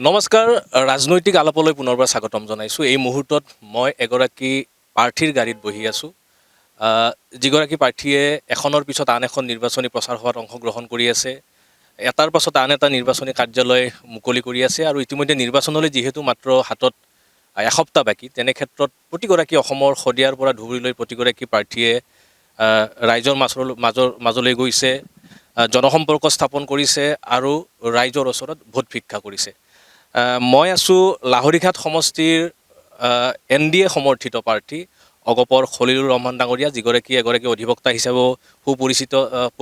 নমস্কাৰ ৰাজনৈতিক আলাপলৈ পুনৰবাৰ স্বাগতম জনাইছোঁ। এই মুহূৰ্তত মই এগৰাকী প্ৰাৰ্থীৰ গাড়ীত বহি আছোঁ। যিগৰাকী প্ৰাৰ্থীয়ে এখনৰ পিছত আন এখন নিৰ্বাচনী প্ৰচাৰ সভাত অংশগ্ৰহণ কৰি আছে, এটাৰ পাছত আন এটা নিৰ্বাচনী কাৰ্যালয় মুকলি কৰি আছে আৰু ইতিমধ্যে নিৰ্বাচনলৈ যিহেতু মাত্ৰ হাতত এসপ্তাহ বাকী, তেনে ক্ষেত্ৰত প্ৰতিগৰাকী অসমৰ শদিয়াৰ পৰা ধুবুৰীলৈ প্ৰতিগৰাকী প্ৰাৰ্থীয়ে ৰাইজৰ মাজলৈ গৈছে, জনসম্পৰ্ক স্থাপন কৰিছে আৰু ৰাইজৰ ওচৰত ভোট ভিক্ষা কৰিছে। মই আছোঁ লাহৰীঘাট সমষ্টিৰ NDA সমৰ্থিত প্ৰাৰ্থী অগপৰ খলিলুৰ ৰহমান ডাঙৰীয়া, যিগৰাকী এগৰাকী অধিবক্তা হিচাপেও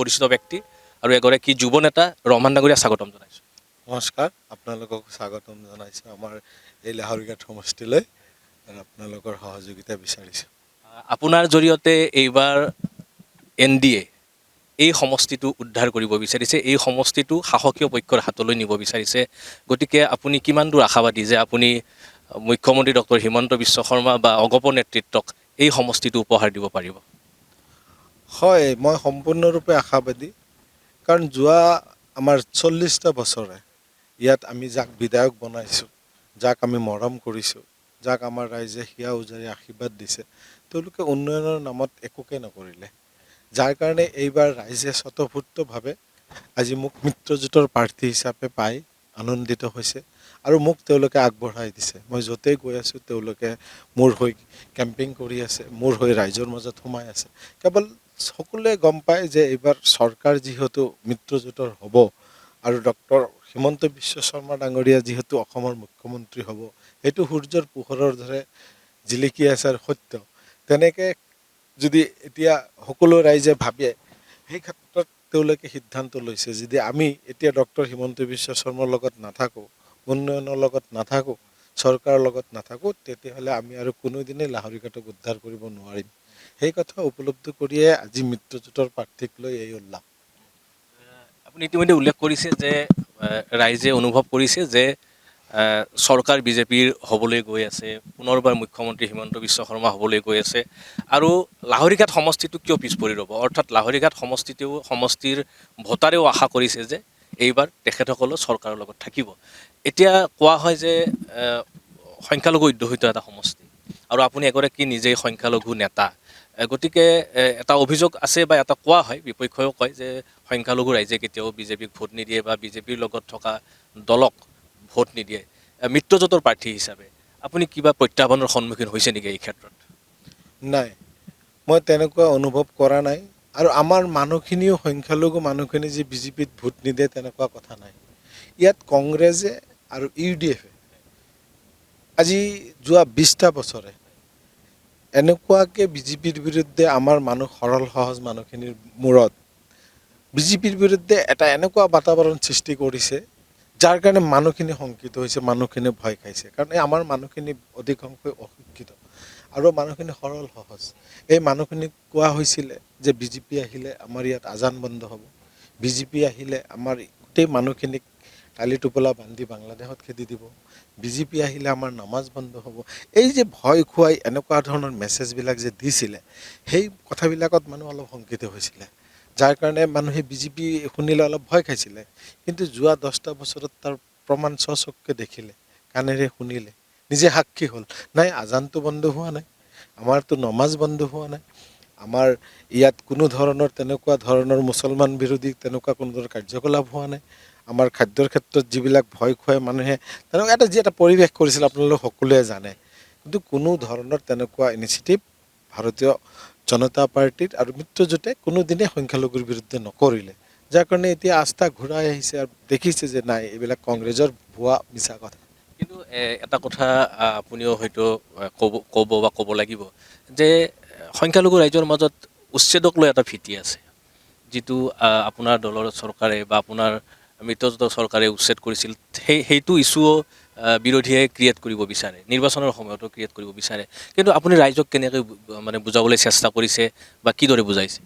পৰিচিত ব্যক্তি আৰু এগৰাকী যুৱ নেতা। ৰহমান ডাঙৰীয়া, স্বাগতম জনাইছোঁ। নমস্কাৰ, আপোনালোকক স্বাগতম জনাইছোঁ আমাৰ এই লাহৰীঘাট সমষ্টিলৈ আৰু আপোনালোকৰ সহযোগিতা বিচাৰিছোঁ। আপোনাৰ জৰিয়তে এইবাৰ NDA এই সমষ্টিটো উদ্ধাৰ কৰিব বিচাৰিছে, এই সমষ্টিটো শাসকীয় পক্ষৰ হাতলৈ নিব বিচাৰিছে। গতিকে আপুনি কিমান দূৰ আশাবাদী যে আপুনি মুখ্যমন্ত্ৰী ডক্টৰ হিমন্ত বিশ্ব শৰ্মা বা অগপ নেতৃত্বক এই সমষ্টিটো উপহাৰ দিব পাৰিব? হয়, মই সম্পূৰ্ণৰূপে আশাবাদী, কাৰণ যোৱা আমাৰ 40টা বছৰে ইয়াত আমি যাক বিধায়ক বনাইছোঁ, যাক আমি মৰম কৰিছোঁ, যাক আমাৰ ৰাইজে হিয়া উজাৰি আশীৰ্বাদ দিছে, তেওঁলোকে উন্নয়নৰ নামত একোকে নকৰিলে। যাৰ কাৰণে এইবাৰ ৰাইজে স্বতঃস্ফূৰ্তভাৱে আজি মোক মিত্ৰজোঁটৰ প্ৰাৰ্থী হিচাপে পাই আনন্দিত হৈছে আৰু মোক তেওঁলোকে আগবঢ়াই দিছে। মই য'তেই গৈ আছোঁ তেওঁলোকে মোৰ হৈ কেম্পিং কৰি আছে, মোৰ হৈ ৰাইজৰ মাজত সোমাই আছে। কেৱল সকলোৱে গম পায় যে এইবাৰ চৰকাৰ যিহেতু মিত্ৰজোঁটৰ হ'ব আৰু ডক্টৰ হিমন্ত বিশ্ব শৰ্মা ডাঙৰীয়া যিহেতু অসমৰ মুখ্যমন্ত্ৰী হ'ব, সেইটো সূৰ্যৰ পোহৰৰ দৰে জিলিকি আছে আৰু সত্য। তেনেকৈ যদি এতিয়া সকলো ৰাইজে ভাবে, সেই ক্ষেত্ৰত তেওঁলোকে সিদ্ধান্ত লৈছে যদি আমি এতিয়া ডক্টৰ হিমন্ত বিশ্ব শৰ্মাৰ লগত নাথাকোঁ, উন্নয়নৰ লগত নাথাকোঁ, চৰকাৰৰ লগত নাথাকোঁ, তেতিয়াহ'লে আমি আৰু কোনোদিনেই লাহৰীঘাটক উদ্ধাৰ কৰিব নোৱাৰিম। সেই কথা উপলব্ধি কৰিয়ে আজি মিত্ৰজোঁটৰ প্ৰাৰ্থীক লৈ এই উল্লাস। আপুনি ইতিমধ্যে উল্লেখ কৰিছে যে ৰাইজে অনুভৱ কৰিছে যে চৰকাৰ বিজেপিৰ হ'বলৈ গৈ আছে, পুনৰবাৰ মুখ্যমন্ত্ৰী হিমন্ত বিশ্ব শৰ্মা হ'বলৈ গৈ আছে আৰু লাহৰীঘাট সমষ্টিটো কিয় পিছ পৰি ৰ'ব? অৰ্থাৎ লাহৰীঘাট সমষ্টিৰ ভোটাৰেও আশা কৰিছে যে এইবাৰ তেখেতসকলো চৰকাৰৰ লগত থাকিব। এতিয়া কোৱা হয় যে সংখ্যালঘু অধ্যুষিত এটা সমষ্টি আৰু আপুনি এগৰাকী নিজেই সংখ্যালঘু নেতা, গতিকে এটা অভিযোগ আছে বা এটা কোৱা হয়, বিপক্ষেও কয় যে সংখ্যালঘু ৰাইজে কেতিয়াও বিজেপিক ভোট নিদিয়ে বা বিজেপিৰ লগত থকা দলক ভোট নিদিয়ে। মিত্ৰজোঁটৰ প্ৰাৰ্থী হিচাপে আপুনি কিবা প্ৰত্যাহ্বানৰ সন্মুখীন হৈছে নেকি এই ক্ষেত্ৰত? নাই, মই তেনেকুৱা অনুভৱ কৰা নাই আৰু আমাৰ মানুহখিনিও সংখ্যালঘু মানুহখিনি যে বিজেপিত ভোট নিদিয়ে তেনেকুৱা কথা নাই। ইয়াত কংগ্ৰেছে আৰু UDF আজি যোৱা 20টা বছৰে এনেকুৱাকৈ বিজেপিৰ বিৰুদ্ধে আমাৰ মানুহ সৰল সহজ মানুহখিনিৰ মূৰত বিজেপিৰ বিৰুদ্ধে এটা এনেকুৱা বাতাবৰণ সৃষ্টি কৰিছে, যাৰ কাৰণে মানুহখিনি শংকিত হৈছে, মানুহখিনি ভয় খাইছে। কাৰণ এই আমাৰ মানুহখিনি অধিকাংশই অশিক্ষিত আৰু মানুহখিনি সৰল সহজ। এই মানুহখিনিক কোৱা হৈছিলে যে বিজেপি আহিলে আমাৰ ইয়াত আজান বন্ধ হ'ব, বিজেপি আহিলে আমাৰ গোটেই মানুহখিনিক টালি টোপোলা বান্ধি বাংলাদেশত খেদি দিব, বিজেপি আহিলে আমাৰ নামাজ বন্ধ হ'ব। এই যে ভয় খুৱাই এনেকুৱা ধৰণৰ মেছেজবিলাক যে দিছিলে, সেই কথাবিলাকত মানুহ অলপ শংকিত হৈছিলে, যাৰ কাৰণে মানুহে বিজেপি শুনিলে অলপ ভয় খাইছিলে। কিন্তু যোৱা 10টা বছৰত তাৰ প্ৰমাণ স্বচক্ষে দেখিলে, কাণেৰে শুনিলে, নিজে সাক্ষী হ'ল। নাই, আজানটো বন্ধ হোৱা নাই, আমাৰতো নমাজ বন্ধ হোৱা নাই, আমাৰ ইয়াত কোনো ধৰণৰ তেনেকুৱা ধৰণৰ মুছলমান বিৰোধী তেনেকুৱা কোনো ধৰণৰ কাৰ্যকলাপ হোৱা নাই। আমাৰ খাদ্যৰ ক্ষেত্ৰত যিবিলাক ভয় খুৱাই মানুহে তেনেকুৱা এটা পৰিৱেশ কৰিছিল আপোনালোক সকলোৱে জানে, কিন্তু কোনো ধৰণৰ তেনেকুৱা ইনিচিয়েটিভ ভাৰতীয় জনতা পাৰ্টিৰ আৰু মিত্ৰজোঁটে কোনোদিনে সংখ্যালঘুৰ বিৰুদ্ধে নকৰিলে। যাৰ কাৰণে এতিয়া আস্থা ঘূৰাই আহিছে আৰু দেখিছে যে নাই, এইবিলাক কংগ্ৰেছৰ ভুৱা মিছা কথা। কিন্তু এটা কথা আপুনিও হয়তো ক'ব লাগিব যে সংখ্যালঘু ৰাইজৰ মাজত উচ্ছেদক লৈ এটা ভীতি আছে, যিটো আপোনাৰ দলৰ চৰকাৰে বা আপোনাৰ মিত্ৰজোঁটৰ চৰকাৰে উচ্ছেদ কৰিছিল, সেইটো ইছ্যুও বিৰোধীয়ে ক্ৰিয়েট কৰিব বিচাৰে, নিৰ্বাচনৰ সময়তো ক্ৰিয়েট কৰিব বিচাৰে। কিন্তু আপুনি ৰাইজক কেনেকৈ মানে বুজাবলৈ চেষ্টা কৰিছে বা কিদৰে বুজাইছে?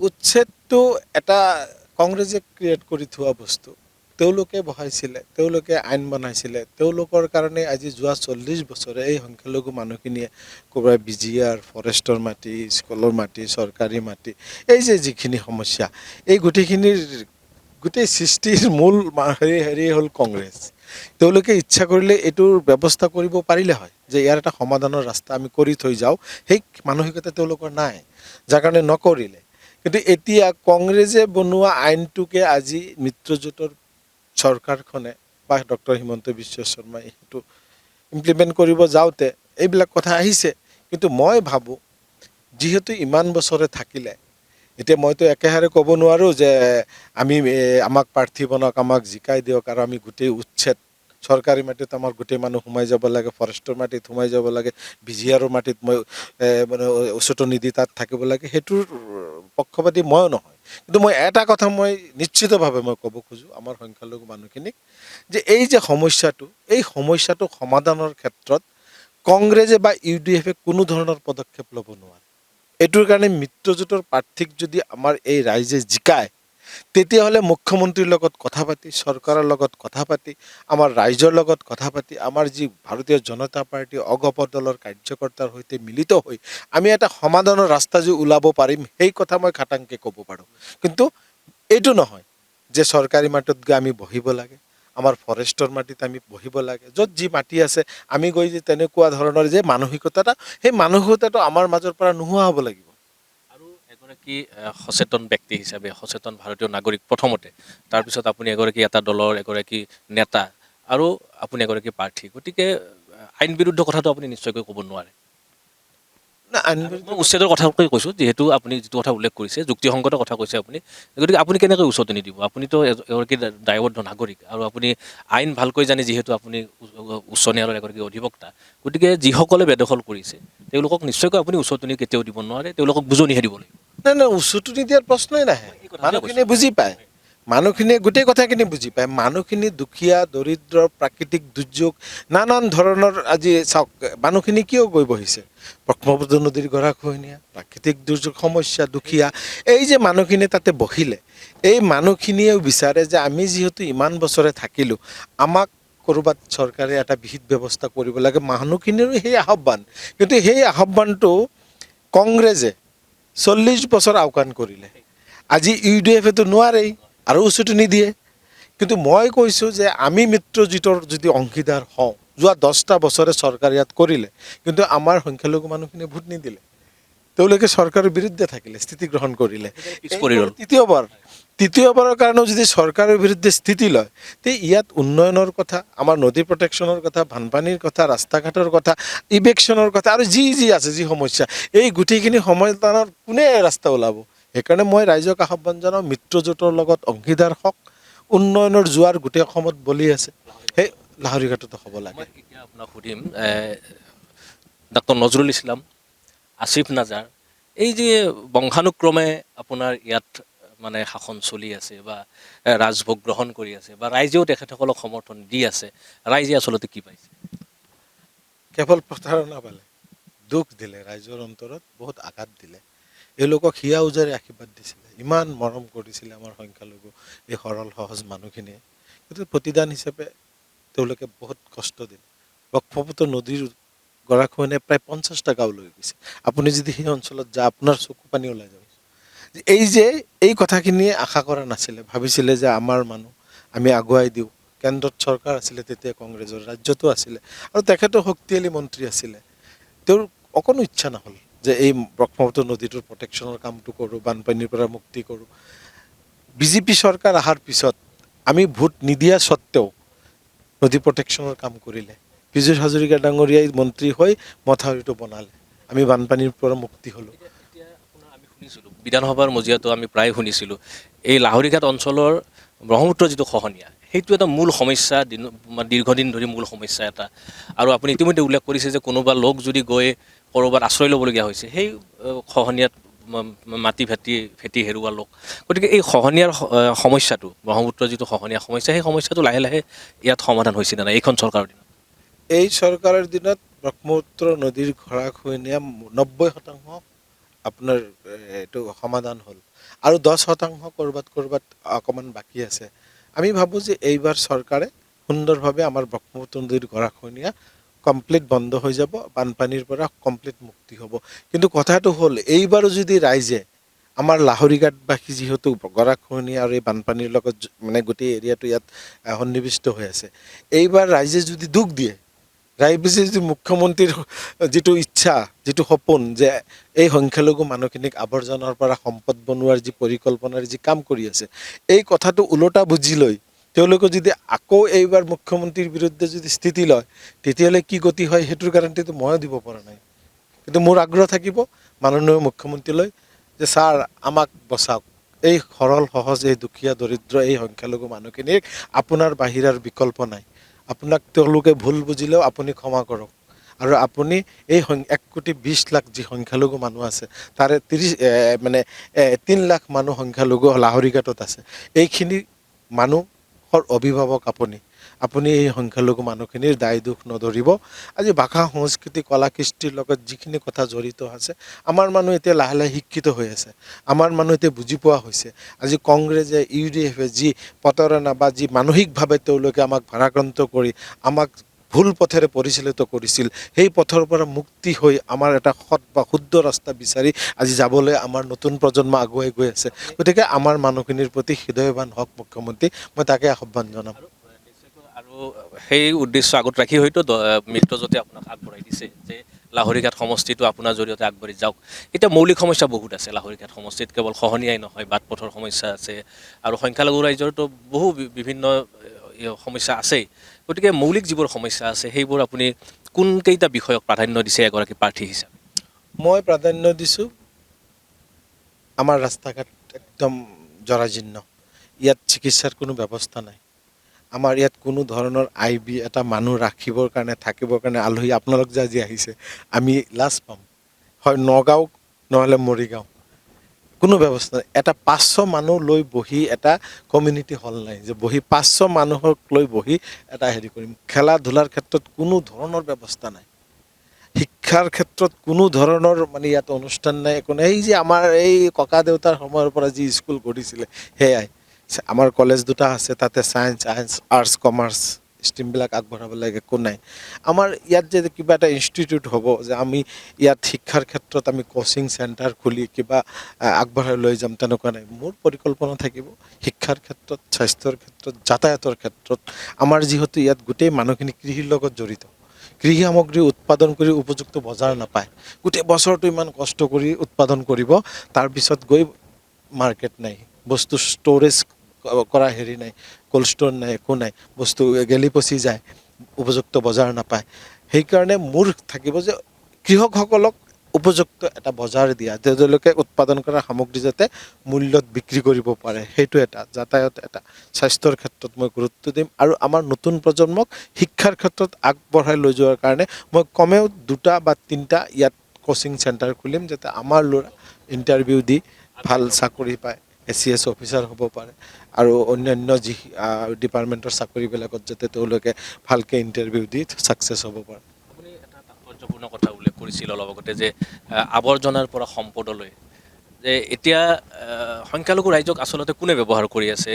উচ্ছেদটো এটা কংগ্ৰেছে ক্ৰিয়েট কৰি থোৱা বস্তু। তেওঁলোকে বহাইছিলে, তেওঁলোকে আইন বনাইছিলে, তেওঁলোকৰ কাৰণে আজি যোৱা 40 বছৰে এই সংখ্যালঘু মানুহখিনিয়ে ক'ৰবাৰ BGR, ফৰেষ্টৰ মাটি, স্কুলৰ মাটি, চৰকাৰী মাটি, এই যে যিখিনি সমস্যা, এই গোটেই সৃষ্টিৰ মূল হেৰি হ'ল কংগ্ৰেছ। তেওঁলোকে ইচ্ছা কৰিলে এইটোৰ ব্যৱস্থা কৰিব পাৰিলে হয় যে ইয়াৰ এটা সমাধানৰ ৰাস্তা আমি কৰি থৈ যাওঁ, সেই মানসিকতা তেওঁলোকৰ নাই, যাৰ কাৰণে নকৰিলে। কিন্তু এতিয়া কংগ্ৰেছে বনোৱা আইনটোকে আজি মিত্ৰজোঁটৰ চৰকাৰখনে বা ডক্টৰ হিমন্ত বিশ্ব শৰ্মাই সেইটো ইমপ্লিমেণ্ট কৰিব যাওঁতে এইবিলাক কথা আহিছে। কিন্তু মই ভাবোঁ যিহেতু ইমান বছৰে থাকিলে, এতিয়া মইতো একেহাৰে ক'ব নোৱাৰোঁ যে আমি আমাক প্ৰাৰ্থী বনাওক, আমাক জিকাই দিয়ক আৰু আমি গোটেই উচ্ছেদ, চৰকাৰী মাটিত আমাৰ গোটেই মানুহ সোমাই যাব লাগে, ফৰেষ্টৰ মাটিত সোমাই যাব লাগে, বিজিআৰৰ মাটিত মই মানে উচতনি দি তাত থাকিব লাগে, সেইটোৰ পক্ষপাতি ময়ো নহয়। কিন্তু মই এটা কথা মই নিশ্চিতভাৱে মই ক'ব খোজোঁ আমাৰ সংখ্যালঘু মানুহখিনিক, যে এই যে সমস্যাটো, এই সমস্যাটো সমাধানৰ ক্ষেত্ৰত কংগ্ৰেছে বা UDF-এ কোনো ধৰণৰ পদক্ষেপ ল'ব নোৱাৰে। এইটোৰ কাৰণে মিত্ৰজোঁটৰ প্ৰাৰ্থীক যদি আমাৰ এই ৰাইজে জিকায়, তেতিয়াহ'লে মুখ্যমন্ত্ৰীৰ লগত কথা পাতি, চৰকাৰৰ লগত কথা পাতি, আমাৰ ৰাইজৰ লগত কথা পাতি, আমাৰ যি ভাৰতীয় জনতা পাৰ্টী অগপ দলৰ কাৰ্যকৰ্তাৰ সৈতে মিলিত হৈ আমি এটা সমাধানৰ ৰাস্তা যে ওলাব পাৰিম, সেই কথা মই খাটাংকে ক'ব পাৰোঁ। কিন্তু এইটো নহয় যে চৰকাৰী মাটিত গৈ আমি বহিব লাগে, আমাৰ ফৰেষ্টৰ মাটিত আমি বহিব লাগে, য'ত যি মাটি আছে আমি গৈ যে তেনেকুৱা ধৰণৰ যে মানসিকতাটা, সেই মানসিকতাটো আমাৰ মাজৰ পৰা নোহোৱা হ'ব লাগিব। আৰু এগৰাকী সচেতন ব্যক্তি হিচাপে, সচেতন ভাৰতীয় নাগৰিক প্ৰথমতে, তাৰপিছত আপুনি এগৰাকী এটা দলৰ এগৰাকী নেতা আৰু আপুনি এগৰাকী প্ৰাৰ্থী, গতিকে আইন বিৰুদ্ধ কথাটো আপুনি নিশ্চয়কৈ ক'ব নোৱাৰে। না মই উচ্ছেদৰ কথাকে কৈছোঁ, যিহেতু আপুনি যিটো কথা উল্লেখ কৰিছে, যুক্তিসংগত কথা কৈছে আপুনি, গতিকে আপুনি কেনেকৈ উচতনি দিব? আপুনিতো এগৰাকী দায়বদ্ধ নাগৰিক আৰু আপুনি আইন ভালকৈ জানি, যিহেতু আপুনি উচ্চ ন্যায়ালয়ৰ এগৰাকী অধিবক্তা, গতিকে যিসকলে বেদখল কৰিছে তেওঁলোকক নিশ্চয়কৈ আপুনি উচতনি কেতিয়াও দিব নোৱাৰে, তেওঁলোকক বুজনিহে দিব লাগিব। নাই নাই, উচতনি দিয়াৰ প্ৰশ্নই নাহে। এই কথাটোকে মানুহখিনিয়ে কৈছোঁ। বুজি পায়, মানুহখিনিয়ে গোটেই কথাখিনি বুজি পায়। মানুহখিনি দুখীয়া, দৰিদ্ৰ, প্ৰাকৃতিক দুৰ্যোগ, নানান ধৰণৰ আজি চাওক মানুহখিনি কিয় গৈ বহিছে, ব্ৰহ্মপুত্ৰ নদীৰ গৰাখহনীয়া, প্ৰাকৃতিক দুৰ্যোগ, সমস্যা, দুখীয়া, এই যে মানুহখিনি তাতে বহিলে, এই মানুহখিনিয়েও বিচাৰে যে আমি যিহেতু ইমান বছৰে থাকিলোঁ, আমাক ক'ৰবাত চৰকাৰে এটা বিহিত ব্যৱস্থা কৰিব লাগে। মানুহখিনিৰো সেই আহ্বান, কিন্তু সেই আহ্বানটো কংগ্ৰেছে 40 বছৰ আওকাণ কৰিলে। আজি UDF-এতো নোৱাৰেই আৰু উচতনি দিয়ে। কিন্তু মই কৈছোঁ যে আমি মিত্ৰজোঁটৰ যদি অংশীদাৰ হওঁ, যোৱা 10টা বছৰে চৰকাৰ ইয়াত কৰিলে, কিন্তু আমাৰ সংখ্যালঘু মানুহখিনিয়ে ভোট নিদিলে, তেওঁলোকে চৰকাৰৰ বিৰুদ্ধে থাকিলে, স্থিতি গ্ৰহণ কৰিলে। পিছ পৰি ৰ'ল। তৃতীয়বাৰৰ কাৰণেও যদি চৰকাৰৰ বিৰুদ্ধে স্থিতি লয়, তে ইয়াত উন্নয়নৰ কথা, আমাৰ নদী প্ৰটেকশ্যনৰ কথা, বানপানীৰ কথা, ৰাস্তা ঘাটৰ কথা, ইভেকশ্যনৰ কথা আৰু যি যি আছে যি সমস্যা, এই গোটেইখিনি সমাধানৰ কোনে ৰাস্তা ওলাব? সেইকাৰণে মই ৰাইজক আহ্বান জনাওঁ, মিত্ৰজোঁটৰ লগত অংশীদাৰ হওক, উন্নয়নৰ জোৱাৰ গোটেই অসমত বলি আছে, সেই লাহৰীঘাটতো হ'ব লাগে। মই এতিয়া আপোনাক সুধিম, ডক্টৰ নজৰুল ইছলাম, আসিফ নাজাৰ, এই যে বংশানুক্ৰমে আপোনাৰ ইয়াত মানে শাসন চলি আছে বা ৰাজভোগ গ্ৰহণ কৰি আছে বা ৰাইজেও তেখেতসকলক সমৰ্থন দি আছে, ৰাইজে আচলতে কি পাইছে? কেৱল প্ৰতাৰণা পালে, দুখ দিলে, ৰাইজৰ অন্তৰত বহুত আঘাত দিলে। এওঁলোকক হিয়া উজাৰি আশীৰ্বাদ দিছিলে, ইমান মৰম কৰিছিলে আমাৰ সংখ্যালঘু এই সৰল সহজ মানুহখিনিয়ে, কিন্তু প্ৰতিদান হিচাপে তেওঁলোকে বহুত কষ্ট দিলে। ব্ৰহ্মপুত্ৰ নদীৰ গৰাখহনীয়াই প্ৰায় 50টা গাঁও লৈ গৈছে। আপুনি যদি সেই অঞ্চলত যায়, আপোনাৰ চকু পানী ওলাই যাব। এই কথাখিনিয়ে আশা কৰা নাছিলে, ভাবিছিলে যে আমাৰ মানুহ, আমি আগুৱাই দিওঁ। কেন্দ্ৰত চৰকাৰ আছিলে তেতিয়া কংগ্ৰেছৰ, ৰাজ্যতো আছিলে আৰু তেখেতো শক্তিশালী মন্ত্ৰী আছিলে। তেওঁৰ অকণো ইচ্ছা নহ'ল যে এই ব্ৰহ্মপুত্ৰ নদীটোৰ প্ৰটেকশ্যনৰ কামটো কৰোঁ, বানপানীৰ পৰা মুক্তি কৰোঁ। বিজেপি চৰকাৰ অহাৰ পিছত আমি ভোট নিদিয়া স্বত্তেও নদী প্ৰটেকশ্যনৰ কাম কৰিলে। পীযুষ হাজৰিকা ডাঙৰীয়াই মন্ত্ৰী হৈ মথাউৰিটো বনালে, আমি বানপানীৰ পৰা মুক্তি হ'লোঁ। এতিয়া আপোনাৰ আমি শুনিছিলোঁ, বিধানসভাৰ মজিয়াতো আমি প্ৰায় শুনিছিলোঁ, এই লাহৰীঘাট অঞ্চলৰ ব্ৰহ্মপুত্ৰ যিটো খহনীয়া, সেইটো এটা মূল সমস্যা, দীৰ্ঘদিন ধৰি মূল সমস্যা এটা। আৰু আপুনি ইতিমধ্যে উল্লেখ কৰিছে যে কোনোবা লোক যদি গৈ ক'ৰবাত আশ্ৰয় ল'বলগীয়া হৈছে, সেই খহনীয়াত মাটি ভেটি হেৰুওৱা লোক। গতিকে এই খহনীয়াৰ সমস্যাটো, ব্ৰহ্মপুত্ৰৰ যিটো খহনীয়া সমস্যা, সেই সমস্যাটো লাহে লাহে ইয়াত সমাধান হৈছে নে নাই এইখন চৰকাৰৰ দিনত? এই চৰকাৰৰ দিনত ব্ৰহ্মপুত্ৰ নদীৰ গৰাখহনীয়া 90% আপোনাৰ এইটো সমাধান হ'ল আৰু 10% ক'ৰবাত অকণমান বাকী আছে। আমি ভাবোঁ যে এইবাৰ চৰকাৰে সুন্দৰভাৱে আমাৰ ব্ৰহ্মপুত্ৰ নদীৰ গৰাখহনীয়া কমপ্লিট বন্ধ হৈ যাব, বানপানীৰ পৰা কমপ্লিট মুক্তি হ'ব। কিন্তু কথাটো হ'ল, এইবাৰো যদি ৰাইজে আমাৰ লাহৰীঘাটবাসী যিহেতু গৰাখহনীয়া আৰু এই বানপানীৰ লগত মানে গোটেই এৰিয়াটো ইয়াত সন্নিৱিষ্ট হৈ আছে, এইবাৰ ৰাইজে যদি দুখ দিয়ে, ৰাইজে যদি মুখ্যমন্ত্ৰীৰ যিটো ইচ্ছা, যিটো সপোন যে এই সংখ্যালঘু মানুহখিনিক আৱৰ্জনাৰ পৰা সম্পদ বনোৱাৰ যি পৰিকল্পনাৰ যি কাম কৰি আছে, এই কথাটো ওলোটা বুজি লৈ তেওঁলোকে যদি আকৌ এইবাৰ মুখ্যমন্ত্ৰীৰ বিৰুদ্ধে যদি স্থিতি লয়, তেতিয়াহ'লে কি গতি হয় সেইটোৰ গেৰাণ্টিটো ময়ো দিব পৰা নাই। কিন্তু মোৰ আগ্ৰহ থাকিব মাননীয় মুখ্যমন্ত্ৰীলৈ যে ছাৰ আমাক বচাওক, এই সৰল সহজ, এই দুখীয়া দৰিদ্ৰ এই সংখ্যালঘু মানুহখিনিক আপোনাৰ বাহিৰাৰ বিকল্প নাই। আপোনাক তেওঁলোকে ভুল বুজিলেও আপুনি ক্ষমা কৰক, আৰু আপুনি এই 1,20,00,000 যি সংখ্যালঘু মানুহ আছে তাৰে 3 লাখ মানুহ সংখ্যালঘু লাহৰীঘাটত আছে। এইখিনি মানুহৰ অভিভাৱক আপুনি এই সংখ্যালঘু মানুহখিনিৰ দায় দুখ নধৰিব। আজি ভাষা সংস্কৃতি কলা কৃষ্টিৰ লগত যিখিনি কথা জড়িত আছে, আমাৰ মানুহ এতিয়া লাহে লাহে শিক্ষিত হৈ আছে, আমাৰ মানুহ এতিয়া বুজি পোৱা হৈছে। আজি কংগ্ৰেছে UDF যি প্ৰতাৰণা বা যি মানসিকভাৱে তেওঁলোকে আমাক ভাৰাক্ৰান্ত কৰি আমাক ভুল পথেৰে পৰিচালিত কৰিছিল, সেই পথৰ পৰা মুক্তি হৈ আমাৰ এটা সৎ বা শুদ্ধ ৰাস্তা বিচাৰি আজি যাবলৈ আমাৰ নতুন প্ৰজন্ম আগুৱাই গৈ আছে। গতিকে আমাৰ মানুহখিনিৰ প্ৰতি হৃদয়ৱান হওক মুখ্যমন্ত্ৰী, মই তাকে আহ্বান জনাম। আৰু সেই উদ্দেশ্য আগত ৰাখি হয়তো মিত্ৰজোঁটে আপোনাক আগবঢ়াই দিছে যে লাহৰীঘাট সমষ্টিটো আপোনাৰ জৰিয়তে আগবাঢ়ি যাওক। এতিয়া মৌলিক সমস্যা বহুত আছে লাহৰীঘাট সমষ্টিত, কেৱল খহনীয়াই নহয়, বাট পথৰ সমস্যা আছে আৰু সংখ্যালঘু ৰাইজৰতো বহু বিভিন্ন সমস্যা আছেই। গতিকে মৌলিক যিবোৰ সমস্যা আছে সেইবোৰ আপুনি কোনকেইটা বিষয়ক প্ৰাধান্য দিছে এগৰাকী প্ৰাৰ্থী হিচাপে? মই প্ৰাধান্য দিছোঁ, আমাৰ ৰাস্তা ঘাট একদম জৰাজীৰ্ণ, ইয়াত চিকিৎসাৰ কোনো ব্যৱস্থা নাই। আমাৰ ইয়াত কোনো ধৰণৰ IB এটা মানুহ ৰাখিবৰ কাৰণে, থাকিবৰ কাৰণে, আলহী আপোনালোক যে আজি আহিছে, আমি লাজ পাম। হয় নগাঁও নহ'লে মৰিগাঁও, কোনো ব্যৱস্থা নাই। এটা 500 মানুহ লৈ বহি এটা কমিউনিটি হল নাই যে বহি 500 মানুহক লৈ বহি এটা হেৰি কৰিম। খেলা ধূলাৰ ক্ষেত্ৰত কোনো ধৰণৰ ব্যৱস্থা নাই, শিক্ষাৰ ক্ষেত্ৰত কোনো ধৰণৰ মানে ইয়াত অনুষ্ঠান নাই, একো নাই। এই যে আমাৰ এই ককা দেউতাৰ সময়ৰ পৰা যি স্কুল গঢ়িছিলে সেয়াই। আমাৰ কলেজ দুটা আছে, তাতে ছায়েন্স আৰ্টছ কমাৰ্চ ষ্ট্ৰীমবিলাক আগবঢ়াব লাগে, একো নাই। আমাৰ ইয়াত যে কিবা এটা ইনষ্টিটিউট হ'ব, যে আমি ইয়াত শিক্ষাৰ ক্ষেত্ৰত আমি কোচিং চেণ্টাৰ খুলি কিবা আগবঢ়াই লৈ যাম, তেনেকুৱা নাই। মোৰ পৰিকল্পনা থাকিব শিক্ষাৰ ক্ষেত্ৰত, স্বাস্থ্যৰ ক্ষেত্ৰত, যাতায়াতৰ ক্ষেত্ৰত। আমাৰ যিহেতু ইয়াত গোটেই মানুহখিনি কৃষিৰ লগত জড়িত, কৃষি সামগ্ৰী উৎপাদন কৰি উপযুক্ত বজাৰ নাপায়, গোটেই বছৰটো ইমান কষ্ট কৰি উৎপাদন কৰিব, তাৰপিছত গৈ মাৰ্কেট নাই, বস্তু ষ্ট'ৰেজ কৰা হেৰি নাই, ক'ল্ড ষ্ট'ৰ নাই, একো নাই, বস্তু গেলি পচি যায়, উপযুক্ত বজাৰ নাপায়। সেইকাৰণে মোৰ থাকিব যে কৃষকসকলক উপযুক্ত এটা বজাৰ দিয়া, তেওঁলোকে উৎপাদন কৰা সামগ্ৰী যাতে মূল্যত বিক্ৰী কৰিব পাৰে, সেইটো এটা। যাতায়াত এটা, স্বাস্থ্যৰ ক্ষেত্ৰত মই গুৰুত্ব দিম, আৰু আমাৰ নতুন প্ৰজন্মক শিক্ষাৰ ক্ষেত্ৰত আগবঢ়াই লৈ যোৱাৰ কাৰণে মই কমেও 2টা বা 3টা ইয়াত কোচিং চেণ্টাৰ খুলিম, যাতে আমাৰ ল'ৰা ইণ্টাৰভিউ দি ভাল চাকৰি পায়, ACS অফিচাৰ হ'ব পাৰে, আৰু অন্যান্য যি ডিপাৰ্টমেণ্টৰ চাকৰিবিলাকত যাতে তেওঁলোকে ভালকৈ ইণ্টাৰভিউ দি ছাকচেছ হ'ব পাৰে। আপুনি এটা তাৎপৰ্যপূৰ্ণ কথা উল্লেখ কৰিছিল অলপ আগতে যে আৱৰ্জনাৰ পৰা সম্পদলৈ, যে এতিয়া সংখ্যালঘু ৰাইজক আচলতে কোনে ব্যৱহাৰ কৰি আছে?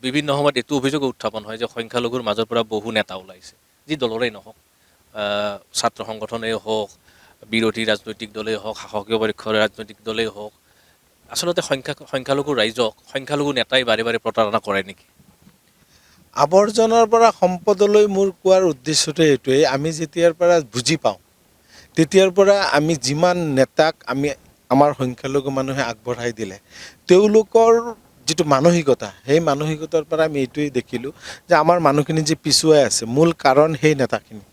বিভিন্ন সময়ত এইটো অভিযোগ উত্থাপন হয় যে সংখ্যালঘুৰ মাজৰ পৰা বহু নেতা ওলাইছে, যি দলৰেই নহওক, ছাত্ৰ সংগঠনেই হওক, বিৰোধী ৰাজনৈতিক দলেই হওক, শাসকীয় পক্ষৰ ৰাজনৈতিক দলেই হওক, আচলতে সংখ্যালঘু ৰাইজক সংখ্যালঘু নেতাই বাৰে বাৰে প্ৰতাৰণা কৰে নেকি? আৱৰ্জনাৰ পৰা সম্পদলৈ মোৰ কোৱাৰ উদ্দেশ্যটো এইটোৱেই, আমি যেতিয়াৰ পৰা বুজি পাওঁ তেতিয়াৰ পৰা আমি যিমান নেতাক আমাৰ সংখ্যালঘু মানুহে আগবঢ়াই দিলে, তেওঁলোকৰ যিটো মানসিকতা, সেই মানসিকতাৰ পৰা আমি এইটোৱেই দেখিলোঁ যে আমাৰ মানুহখিনি যে পিছুৱাই আছে, মূল কাৰণ সেই নেতাখিনি।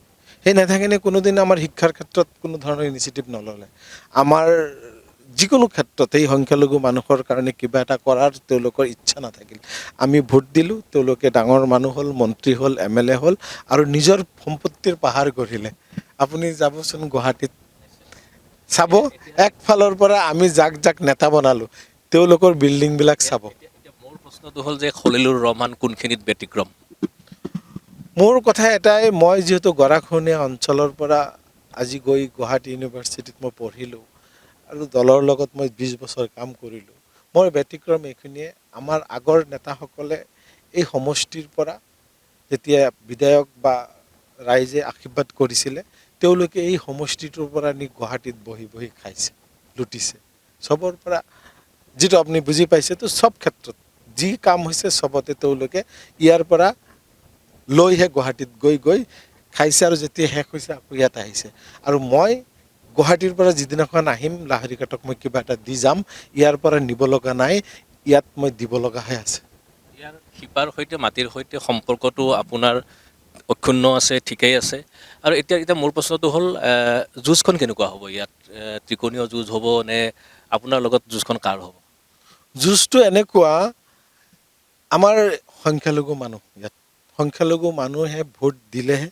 সেই নেতাখিনি কোনোদিন আমাৰ শিক্ষাৰ ক্ষেত্ৰত কোনো ধৰণৰ ইনিচিয়েটিভ নল'লে, আমাৰ যিকোনো ক্ষেত্ৰত এই সংখ্যালঘু মানুহৰ কাৰণে কিবা এটা কৰাৰ তেওঁলোকৰ ইচ্ছা নাথাকিল। আমি ভোট দিলোঁ, তেওঁলোকে ডাঙৰ মানুহ হ'ল, মন্ত্ৰী হ'ল, MLA হ'ল, আৰু নিজৰ সম্পত্তিৰ পাহাৰ গঢ়িলে। আপুনি যাবচোন গুৱাহাটীত চাব, একফালৰ পৰা আমি যাক যাক নেতা বনালোঁ, তেওঁলোকৰ বিল্ডিংবিলাক চাব। এতিয়া মোৰ প্ৰশ্নটো হ'ল যে খলিলুৰ ৰহমান কোনখিনিত ব্যতিক্ৰম? মোৰ কথা এটাই, মই যিহেতু গৰাখহনীয়া অঞ্চলৰ পৰা আজি গৈ গুৱাহাটী ইউনিভাৰ্চিটিত মই পঢ়িলোঁ, আৰু দলৰ লগত মই 20 বছৰ কাম কৰিলোঁ। মোৰ ব্যতিক্ৰম এইখিনিয়ে, আমাৰ আগৰ নেতাসকলে এই সমষ্টিৰ পৰা যেতিয়া বিধায়ক বা ৰাইজে আশীৰ্বাদ কৰিছিলে, তেওঁলোকে এই সমষ্টিটোৰ পৰা নি গুৱাহাটীত বহি বহি খাইছে, লুটিছে। চবৰ পৰা যিটো আপুনি বুজি পাইছে, তো চব ক্ষেত্ৰত যি কাম হৈছে চবতে তেওঁলোকে ইয়াৰ পৰা লৈহে গুৱাহাটীত গৈ গৈ খাইছে, আৰু যেতিয়া শেষ হৈছে আকৌ ইয়াত আহিছে। আৰু মই গুৱাহাটীৰ পৰা যিদিনাখন আহিম লাহৰীঘাটক মই কিবা এটা দি যাম, ইয়াৰ পৰা নিব লগা নাই, ইয়াত মই দিব লগাহে আছে। ইয়াৰ শিপাৰ সৈতে মাটিৰ সৈতে সম্পৰ্কটো আপোনাৰ অক্ষুণ্ণ আছে, ঠিকেই আছে। আৰু এতিয়া মোৰ প্ৰশ্নটো হ'ল, যুঁজখন কেনেকুৱা হ'ব ইয়াত? ত্ৰিকোণীয় যুঁজ হ'ব নে আপোনাৰ লগত যুঁজখন কাৰ হ'ব? যুঁজটো এনেকুৱা, আমাৰ সংখ্যালঘু মানুহ ইয়াত, সংখ্যালঘু মানুহে ভোট দিলেহে,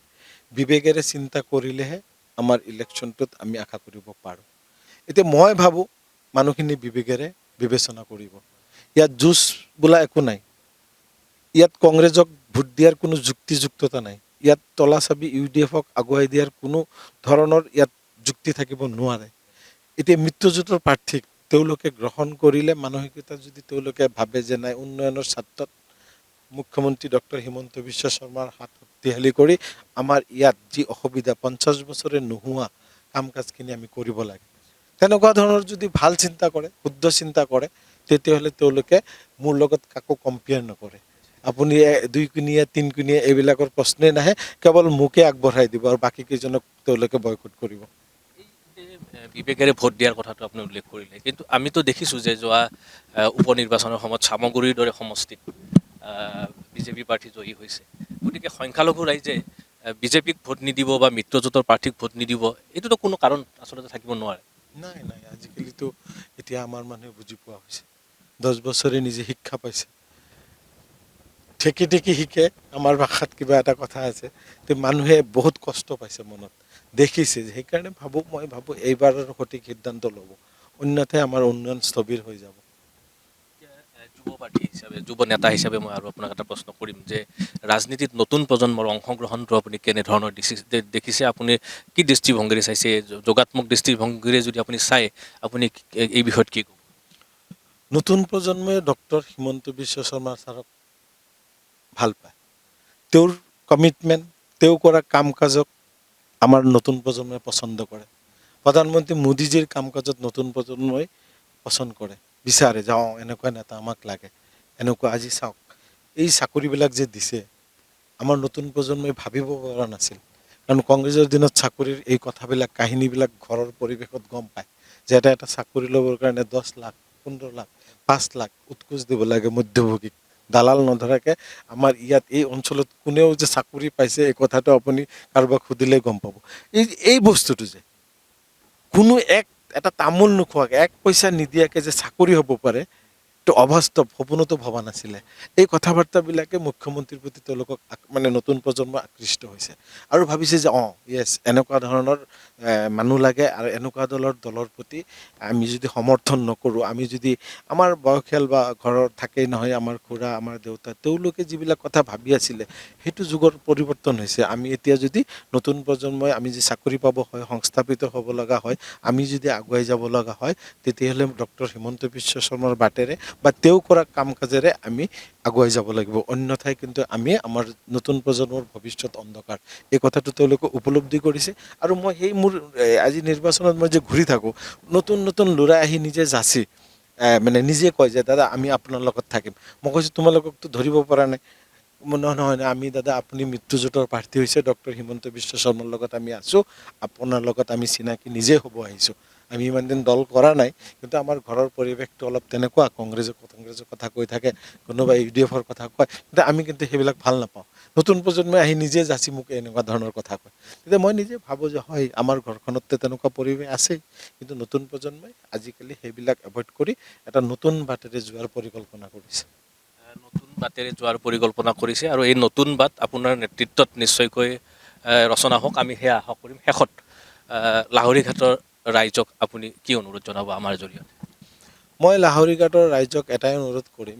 বিবেকেৰে চিন্তা কৰিলেহে আমাৰ ইলেকশ্যনটোত আমি আশা কৰিব পাৰোঁ। এতিয়া মই ভাবোঁ মানুহখিনি বিবেকেৰে বিবেচনা কৰিব। ইয়াত যুঁজ বোলা একো নাই। ইয়াত কংগ্ৰেছক ভোট দিয়াৰ কোনো যুক্তিযুক্ততা নাই। ইয়াত তলা চাবি UDFক আগুৱাই দিয়াৰ কোনো ধৰণৰ ইয়াত যুক্তি থাকিব নোৱাৰে। এতিয়া মিত্ৰজোঁটৰ প্ৰাৰ্থীক তেওঁলোকে গ্ৰহণ কৰিলে, মানসিকতা যদি তেওঁলোকে ভাবে যে নাই, উন্নয়নৰ স্বাৰ্থত মুখ্যমন্ত্ৰী ডক্টৰ হিমন্ত বিশ্ব শৰ্মাৰ হাত শক্তিশালী কৰি আমাৰ ইয়াত যি অসুবিধা 50 বছৰে নোহোৱা কাম কাজখিনি আমি কৰিব লাগে, তেনেকুৱা ধৰণৰ যদি ভাল চিন্তা কৰে, শুদ্ধ চিন্তা কৰে, তেতিয়াহ'লে তেওঁলোকে মোৰ লগত কাকো কম্পেয়াৰ নকৰে। আপুনি 2 কোণীয়া 3 কোণীয়া এইবিলাকৰ প্ৰশ্নই নাহে, কেৱল মোকে আগবঢ়াই দিব আৰু বাকী কেইজনক তেওঁলোকে বয়কট কৰিব। বিবেকেৰে ভোট দিয়াৰ কথাটো আপুনি উল্লেখ কৰিলে, কিন্তু আমিতো দেখিছোঁ যে যোৱা উপনিৰ্বাচনৰ সময়ত চামগুৰিৰ দৰে সমষ্টিত বিজেপি প্ৰাৰ্থী জয়ী হৈছে। গতিকে সংখ্যালঘু ৰাইজে বিজেপিক ভোট নিদিব বা মিত্ৰজোঁটৰ প্ৰাৰ্থীক ভোট নিদিব, এইটোতো কোনো কাৰণ আচলতে থাকিব নোৱাৰে। নাই নাই, আজিকালিতো এতিয়া আমাৰ মানুহে বুজি পোৱা হৈছে, 10 বছৰে নিজে শিক্ষা পাইছে। ঠেকি ঠেকি শিকে, আমাৰ ভাষাত কিবা এটা কথা আছে। তো মানুহে বহুত কষ্ট পাইছে মনত, দেখিছে। সেইকাৰণে মই ভাবোঁ এইবাৰৰ সঠিক সিদ্ধান্ত ল'ব, অন্যথাই আমাৰ উন্নয়ন স্থবিৰ হৈ যাব। এতিয়া যুৱ প্ৰাৰ্থী হিচাপে, যুৱ নেতা হিচাপে মই আৰু আপোনাক এটা প্ৰশ্ন কৰিম যে ৰাজনীতিত নতুন প্ৰজন্মৰ অংশগ্ৰহণটো আপুনি কেনেধৰণৰ দেখিছে? আপুনি কি দৃষ্টিভংগীৰে চাইছে? যোগাত্মক দৃষ্টিভংগীৰে যদি আপুনি চায়, আপুনি এই বিষয়ত কি ক'ব? নতুন প্ৰজন্মই ডক্টৰ হিমন্ত বিশ্ব শৰ্মা ছাৰক ভাল পায়। তেওঁৰ কমিটমেণ্ট, তেওঁ কৰা কাম কাজক আমাৰ নতুন প্ৰজন্মই পচন্দ কৰে। প্ৰধানমন্ত্ৰী মোদীজীৰ কাম কাজত নতুন প্ৰজন্মই পচন্দ কৰে, বিচাৰে যে এনেকুৱা নেতা আমাক লাগে। এনেকুৱা আজি চাওক, এই চাকৰিবিলাক যে দিছে, আমাৰ নতুন প্ৰজন্মই ভাবিব পৰা নাছিল। কাৰণ কংগ্ৰেছৰ দিনত চাকৰিৰ এই কথাবিলাক, কাহিনীবিলাক ঘৰৰ পৰিৱেশত গম পায় যে এটা চাকৰি ল'বৰ কাৰণে 10 লাখ 15 লাখ 5 লাখ উৎকোচ দিব লাগে মধ্যভোগীক, দালাল নধৰাকৈ। আমাৰ ইয়াত এই অঞ্চলত কোনেও যে চাকৰি পাইছে এই কথাটো আপুনি কাৰোবাক সুধিলে গম পাব। এই বস্তুটো যে কোনো এটা তামোল নোখোৱাকৈ, 1 পইচা নিদিয়াকৈ যে চাকৰি হ'ব পাৰে, এইটো অবাস্তৱ, সপোনতো ভবা নাছিলে। এই কথা বাৰ্তাবিলাকে মুখ্যমন্ত্ৰীৰ প্ৰতি তেওঁলোকক মানে নতুন প্ৰজন্ম আকৃষ্ট হৈছে আৰু ভাবিছে যে য়েছ, এনেকুৱা ধৰণৰ মানুহ লাগে। আৰু এনেকুৱা দলৰ প্ৰতি আমি যদি সমৰ্থন নকৰোঁ, আমি যদি আমাৰ বয়সীয়াল বা ঘৰৰ থাকেই নহয়, আমাৰ খুৰা, আমাৰ দেউতা, তেওঁলোকে যিবিলাক কথা ভাবি আছিলে, সেইটো যুগৰ পৰিৱৰ্তন হৈছে। আমি এতিয়া যদি নতুন প্ৰজন্মই আমি যদি চাকৰি পাব হয়, সংস্থাপিত হ'ব লগা হয়, আমি যদি আগুৱাই যাব লগা হয়, তেতিয়াহ'লে ডক্টৰ হিমন্ত বিশ্ব শৰ্মাৰ বাটেৰে বা তেওঁ কৰা কাম কাজেৰে আমি আগুৱাই যাব লাগিব। অন্যথাই কিন্তু আমাৰ নতুন প্ৰজন্মৰ ভৱিষ্যত অন্ধকাৰ, এই কথাটো তেওঁলোকে উপলব্ধি কৰিছে। আৰু মই মোৰ আজি নিৰ্বাচনত মই যে ঘূৰি থাকোঁ, নতুন নতুন ল'ৰাই আহি নিজে যাচি মানে নিজে কয় যে দাদা আমি আপোনাৰ লগত থাকিম। মই কৈছোঁ তোমালোককতো ধৰিব পৰা নাই। নহয়, আমি দাদা, আপুনি মিত্ৰজোঁটৰ প্ৰাৰ্থী হৈছে, ডক্টৰ হিমন্ত বিশ্ব শৰ্মাৰ লগত আমি আছোঁ, আপোনাৰ লগত আমি চিনাকি নিজে হ'ব আহিছোঁ। আমি ইমান দিন দল কৰা নাই, কিন্তু আমাৰ ঘৰৰ পৰিৱেশটো অলপ তেনেকুৱা, কংগ্ৰেছৰ কথা কৈ থাকে, কোনোবাই UDFৰ কথা কয়, কিন্তু আমি সেইবিলাক ভাল নাপাওঁ। নতুন প্ৰজন্মই আহি নিজে যাচি মোক এনেকুৱা ধৰণৰ কথা কয়। তেতিয়া মই নিজে ভাবোঁ যে হয়, আমাৰ ঘৰখনততো তেনেকুৱা পৰিৱেশ আছেই, কিন্তু নতুন প্ৰজন্মই আজিকালি সেইবিলাক এভইড কৰি এটা নতুন বাটেৰে যোৱাৰ পৰিকল্পনা কৰিছে। নতুন বাটেৰে যোৱাৰ পৰিকল্পনা কৰিছে, আৰু এই নতুন বাট আপোনাৰ নেতৃত্বত নিশ্চয়কৈ ৰচনা হওক, আমি সেয়া আশা কৰিম। শেষত লাহৰীঘাটৰ ৰাইজক আপুনি কি অনুৰোধ জনাব আমাৰ জৰিয়তে? মই লাহৰীঘাটৰ ৰাইজক এটাই অনুৰোধ কৰিম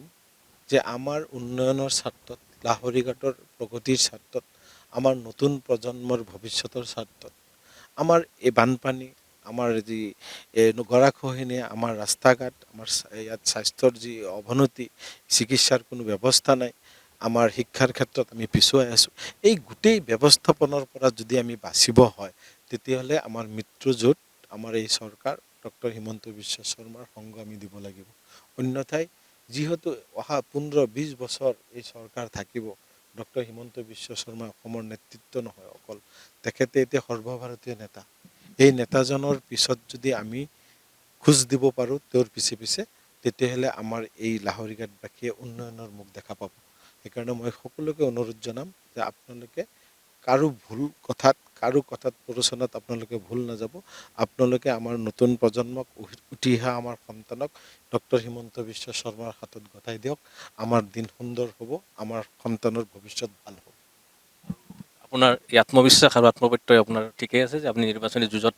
যে আমাৰ উন্নয়নৰ স্বাৰ্থত, লাহৰীঘাটৰ প্ৰগতিৰ স্বাৰ্থত, আমাৰ নতুন প্ৰজন্মৰ ভৱিষ্যতৰ স্বাৰ্থত, আমাৰ এই বানপানী, আমাৰ যি গৰাখহনীয়া, আমাৰ ৰাস্তা ঘাট, আমাৰ ইয়াত স্বাস্থ্যৰ যি অৱনতি, চিকিৎসাৰ কোনো ব্যৱস্থা নাই, আমাৰ শিক্ষাৰ ক্ষেত্ৰত আমি পিছুৱাই আছোঁ, এই গোটেই ব্যৱস্থাপনাৰ পৰা যদি আমি বাচিব হয়, তেতিয়াহ'লে আমাৰ মিত্ৰজোঁট, আমাৰ এই চৰকাৰ, ডক্টৰ হিমন্ত বিশ্ব শৰ্মাৰ সংগ আমি দিব লাগিব। অন্যথায় যিহেতু অহা 15-20 বছৰ এই চৰকাৰ থাকিব, ডক্টৰ হিমন্ত বিশ্ব শৰ্মা অসমৰ নেতৃত্ব নহয় অকল, তেখেতে এতিয়া সৰ্বভাৰতীয় নেতা। এই নেতাজনৰ পিছত যদি আমি খোজ দিব পাৰোঁ তেওঁৰ পিছে পিছে, তেতিয়াহ'লে আমাৰ এই লাহৰীঘাটবাসীয়ে উন্নয়নৰ মুখ দেখা পাব। সেইকাৰণে মই সকলোকে অনুৰোধ জনাম যে আপোনালোকে কাৰো কথাত প্ৰৰোচনাত আপোনালোকে ভুল নাযাব। আপোনালোকে আমাৰ নতুন প্ৰজন্মক, উঠি অহা আমাৰ সন্তানক ডক্টৰ হিমন্ত বিশ্ব শৰ্মাৰ হাতত গতাই দিয়ক। আমাৰ দিন সুন্দৰ হ'ব, আমাৰ সন্তানৰ ভৱিষ্যত ভাল হ'ব। আপোনাৰ এই আত্মবিশ্বাস আৰু আত্মপ্ৰত্যয় আপোনাৰ ঠিকেই আছে যে আপুনি নিৰ্বাচনী যুঁজত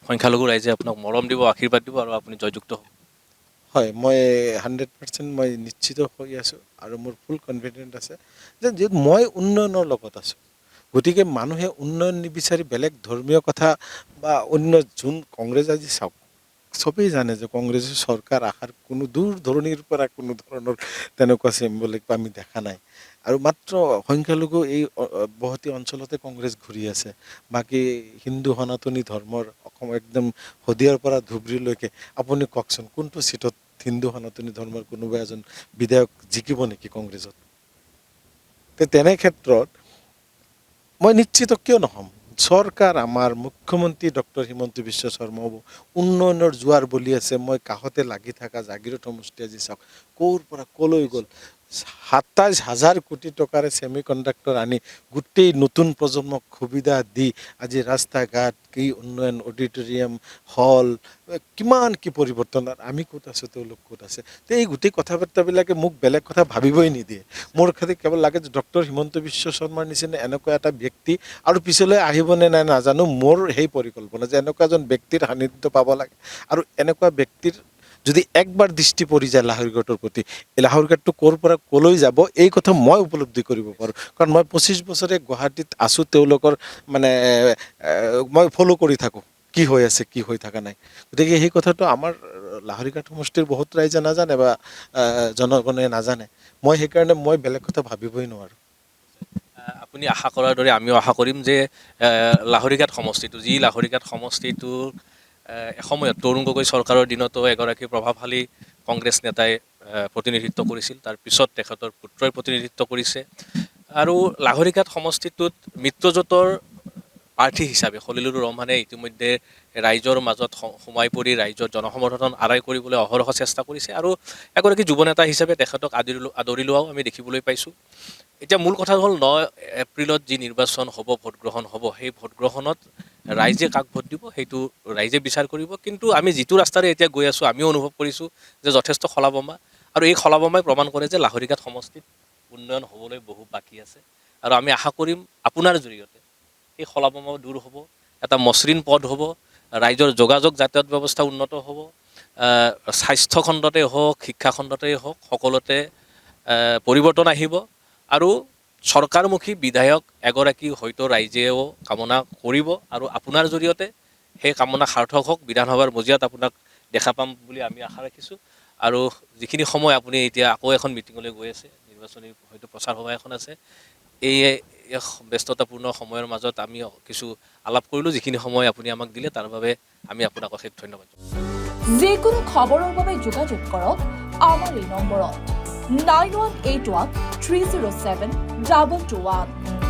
সংখ্যালঘু ৰাইজে আপোনাক মৰম দিব, আশীৰ্বাদ দিব আৰু আপুনি জয়যুক্ত হ'ব। হয়, মই 100% মই নিশ্চিত হৈ আছোঁ আৰু মোৰ ফুল কনফিডেণ্ট আছে যে যিহেতু মই উন্নয়নৰ লগত আছোঁ। গতিকে মানুহে উন্নয়ন নিবিচাৰি বেলেগ ধৰ্মীয় কথা বা অন্য যোন কংগ্ৰেছ আজি চাওক, চবেই জানে যে কংগ্ৰেছৰ চৰকাৰ আহাৰ কোনো দূৰদৰণিৰ পৰা কোনো ধৰণৰ তেনেকুৱা চিম্বলিক আমি দেখা নাই। আৰু মাত্ৰ সংখ্যালঘু এই বহতি অঞ্চলতে কংগ্ৰেছ ঘূৰি আছে। বাকী হিন্দু সনাতনী ধৰ্মৰ অসম একদম শদিয়াৰ পৰা ধুবুৰীলৈকে আপুনি কওকচোন কোনটো চিটত হিন্দু সনাতনী ধৰ্মৰ কোনোবা এজন বিধায়ক জিকিব নেকি কংগ্ৰেছত? তেনে ক্ষেত্ৰত মই নিশ্চিত কিয় নহ'ম, চৰকাৰ আমাৰ মুখ্যমন্ত্ৰী ডক্টৰ হিমন্ত বিশ্ব শৰ্মা হ'ব। উন্নয়নৰ জোৱাৰ বলি আছে। মই কাষতে লাগি থকা জাগিৰোড সমষ্টি আজি চাওক ক'ৰ পৰা ক'লৈ গ'ল। 27,000 কোটি টকাৰে ছেমি কণ্ডাক্টৰ আনি গোটেই নতুন প্ৰজন্মক সুবিধা দি আজি ৰাস্তা ঘাট, কি উন্নয়ন, অডিটৰিয়াম, হল, কিমান কি পৰিৱৰ্তন। আমি ক'ত আছোঁ, তেওঁলোক ক'ত আছে। তো এই গোটেই কথা বাৰ্তাবিলাকে মোক বেলেগ কথা ভাবিবই নিদিয়ে। মোৰ খালি কেৱল লাগে যে ডক্টৰ হিমন্ত বিশ্ব শৰ্মাৰ নিচিনা এনেকুৱা এটা ব্যক্তি আৰু পিছলৈ আহিবনে নাই নাজানো, মোৰ সেই পৰিকল্পনা যে এনেকুৱা এজন ব্যক্তিৰ সান্নিধ্য পাব লাগে। আৰু এনেকুৱা ব্যক্তিৰ যদি একবাৰ দৃষ্টি পৰি যায় লাহৰীঘাটৰ প্ৰতি, এই লাহৰীঘাটটো ক'ৰ পৰা ক'লৈ যাব এই কথা মই উপলব্ধি কৰিব পাৰোঁ। কাৰণ মই 25 বছৰে গুৱাহাটীত আছোঁ, তেওঁলোকৰ মানে মই ফ'ল' কৰি থাকোঁ কি হৈ আছে, কি হৈ থকা নাই। গতিকে সেই কথাটো আমাৰ লাহৰীঘাট সমষ্টিৰ বহুত ৰাইজে নাজানে বা জনগণে নাজানে। মই সেইকাৰণে মই বেলেগ কথা ভাবিবই নোৱাৰোঁ। আপুনি আশা কৰাৰ দৰে আমিও আশা কৰিম যে লাহৰীঘাট সমষ্টিটো, যি লাহৰীঘাট সমষ্টিটো এসময়ত তৰুণ গগৈ চৰকাৰৰ দিনতো এগৰাকী প্ৰভাৱশালী কংগ্ৰেছ নেতাই প্ৰতিনিধিত্ব কৰিছিল। তাৰ পিছত তেখেতৰ পুত্ৰই প্ৰতিনিধিত্ব কৰিছে। আৰু লাহৰীঘাট সমষ্টিটোত মিত্ৰজোঁটৰ প্ৰাৰ্থী হিচাপে খলিলুৰ ৰহমানে ইতিমধ্যে ৰাইজৰ মাজত সোমাই পৰি ৰাইজৰ জনসমৰ্থন আদায় কৰিবলৈ অহৰহ চেষ্টা কৰিছে। আৰু এগৰাকী যুৱ নেতা হিচাপে তেখেতক আদৰি লোৱাও আমি দেখিবলৈ পাইছোঁ। এতিয়া মূল কথা হ'ল 9 এপ্ৰিলত যি নিৰ্বাচন হ'ব, ভোটগ্ৰহণ হ'ব, সেই ভোটগ্ৰহণত ৰাইজে কাক ভোট দিব সেইটো ৰাইজে বিচাৰ কৰিব। কিন্তু আমি যিটো ৰাস্তাৰে এতিয়া গৈ আছোঁ, আমিও অনুভৱ কৰিছোঁ যে যথেষ্ট খলাবমা। আৰু এই খলাবমাই প্ৰমাণ কৰে যে লাহৰীঘাট সমষ্টিত উন্নয়ন হ'বলৈ বহু বাকী আছে। আৰু আমি আশা কৰিম আপোনাৰ জৰিয়তে সেই খলাবমাও দূৰ হ'ব, এটা মসৃণ পথ হ'ব, ৰাইজৰ যোগাযোগ যাতায়াত ব্যৱস্থা উন্নত হ'ব, স্বাস্থ্য খণ্ডতে হওক, শিক্ষা খণ্ডতেই হওক, সকলোতে পৰিৱৰ্তন আহিব। আৰু চৰকাৰমুখী বিধায়ক এগৰাকী হয়তো ৰাইজেও কামনা কৰিব। আৰু আপোনাৰ জৰিয়তে সেই কামনা সাৰ্থক হওক, বিধানসভাৰ মজিয়াত আপোনাক দেখা পাম বুলি আমি আশা ৰাখিছোঁ। আৰু যিখিনি সময় আপুনি এতিয়া আকৌ এখন মিটিঙলৈ গৈ আছে, নিৰ্বাচনী হয়তো প্ৰচাৰ সভা এখন আছে, এই ব্যস্ততাপূৰ্ণ সময়ৰ মাজত আমি কিছু আলাপ কৰিলোঁ। যিখিনি সময় আপুনি আমাক দিলে তাৰ বাবে আমি আপোনাক অশেষ ধন্যবাদ জনাইছোঁ। যিকোনো খবৰৰ বাবে যোগাযোগ কৰক আমাৰ এই নম্বৰত 9181 307 2221।